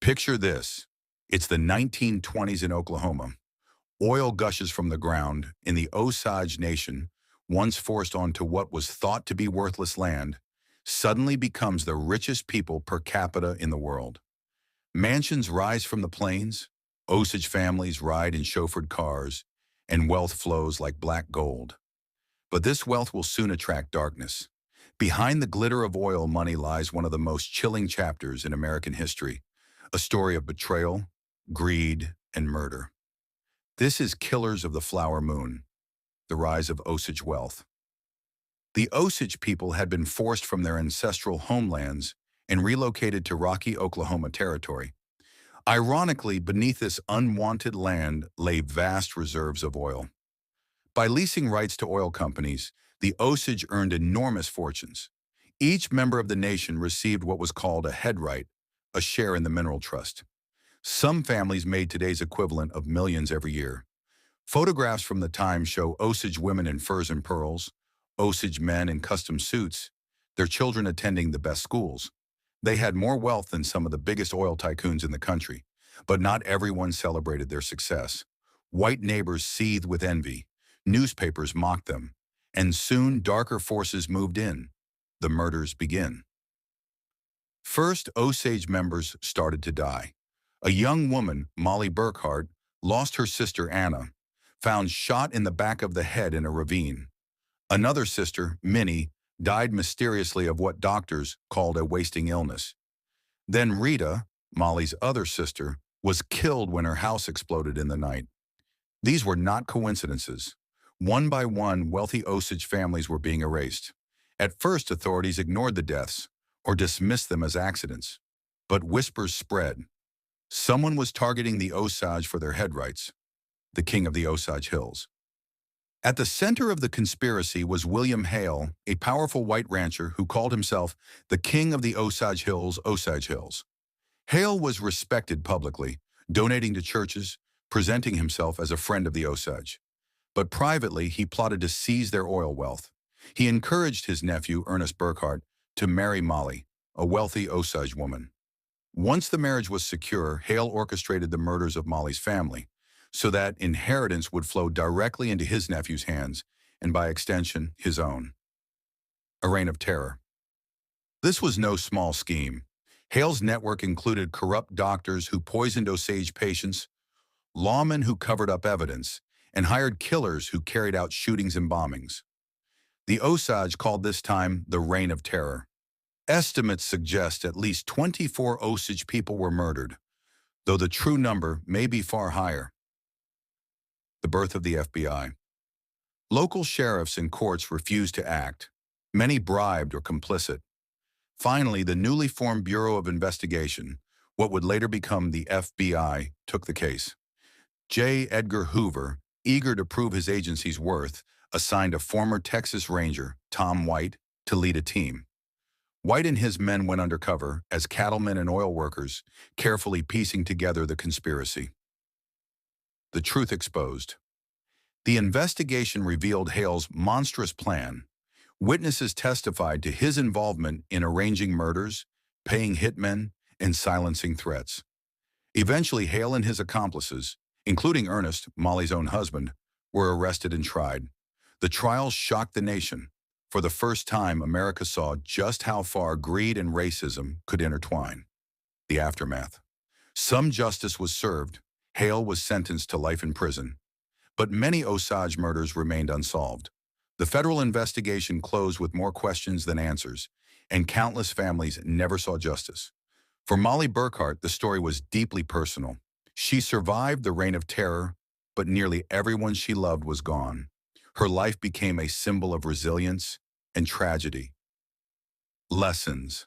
Picture this. It's the 1920s in Oklahoma. Oil gushes from the ground, and the Osage Nation, once forced onto what was thought to be worthless land, suddenly becomes the richest people per capita in the world. Mansions rise from the plains, Osage families ride in chauffeured cars, and wealth flows like black gold. But this wealth will soon attract darkness. Behind the glitter of oil money lies one of the most chilling chapters in American history, a story of betrayal, greed, and murder. This is Killers of the Flower Moon, the rise of Osage wealth. The Osage people had been forced from their ancestral homelands and relocated to rocky Oklahoma territory. Ironically, beneath this unwanted land lay vast reserves of oil. By leasing rights to oil companies, the Osage earned enormous fortunes. Each member of the nation received what was called a head right, a share in the mineral trust. Some families made today's equivalent of millions every year. Photographs from the time show Osage women in furs and pearls, Osage men in custom suits, their children attending the best schools. They had more wealth than some of the biggest oil tycoons in the country, but not everyone celebrated their success. White neighbors seethed with envy, newspapers mocked them, and soon darker forces moved in. The murders begin. First, Osage members started to die. A young woman, Molly Burkhart, lost her sister Anna, found shot in the back of the head in a ravine. Another sister, Minnie, died mysteriously of what doctors called a wasting illness. Then Rita, Molly's other sister, was killed when her house exploded in the night. These were not coincidences. One by one, wealthy Osage families were being erased. At first, authorities ignored the deaths or dismissed them as accidents. But whispers spread. Someone was targeting the Osage for their head rights, the king of the Osage Hills. At the center of the conspiracy was William Hale, a powerful white rancher who called himself the king of the Osage Hills, Osage Hills. Hale was respected publicly, donating to churches, presenting himself as a friend of the Osage. But privately, he plotted to seize their oil wealth. He encouraged his nephew, Ernest Burkhart, to marry Molly, a wealthy Osage woman. Once the marriage was secure, Hale orchestrated the murders of Molly's family, so that inheritance would flow directly into his nephew's hands, and by extension, his own. A reign of terror. This was no small scheme. Hale's network included corrupt doctors who poisoned Osage patients, lawmen who covered up evidence, and hired killers who carried out shootings and bombings. The Osage called this time the Reign of Terror. Estimates suggest at least 24 Osage people were murdered, though the true number may be far higher. The birth of the FBI. Local sheriffs and courts refused to act. Many bribed or complicit. Finally, the newly formed Bureau of Investigation, what would later become the FBI, took the case. J. Edgar Hoover, eager to prove his agency's worth, assigned a former Texas Ranger, Tom White, to lead a team. White and his men went undercover as cattlemen and oil workers, carefully piecing together the conspiracy. The truth exposed. The investigation revealed Hale's monstrous plan. Witnesses testified to his involvement in arranging murders, paying hitmen, and silencing threats. Eventually, Hale and his accomplices, including Ernest, Molly's own husband, were arrested and tried. The trial shocked the nation. For the first time, America saw just how far greed and racism could intertwine. The aftermath. Some justice was served. Hale was sentenced to life in prison. But many Osage murders remained unsolved. The federal investigation closed with more questions than answers, and countless families never saw justice. For Molly Burkhart, the story was deeply personal. She survived the reign of terror, but nearly everyone she loved was gone. Her life became a symbol of resilience and tragedy. Lessons.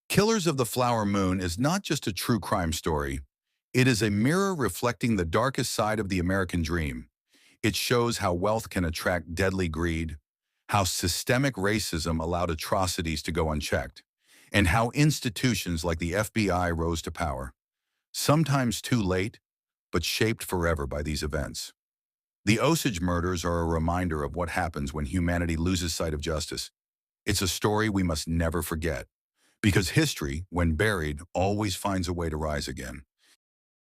Killers of the Flower Moon is not just a true crime story. It is a mirror reflecting the darkest side of the American dream. It shows how wealth can attract deadly greed, how systemic racism allowed atrocities to go unchecked, and how institutions like the FBI rose to power. Sometimes too late, but shaped forever by these events. The Osage murders are a reminder of what happens when humanity loses sight of justice. It's a story we must never forget, Because history, when buried, always finds a way to rise again.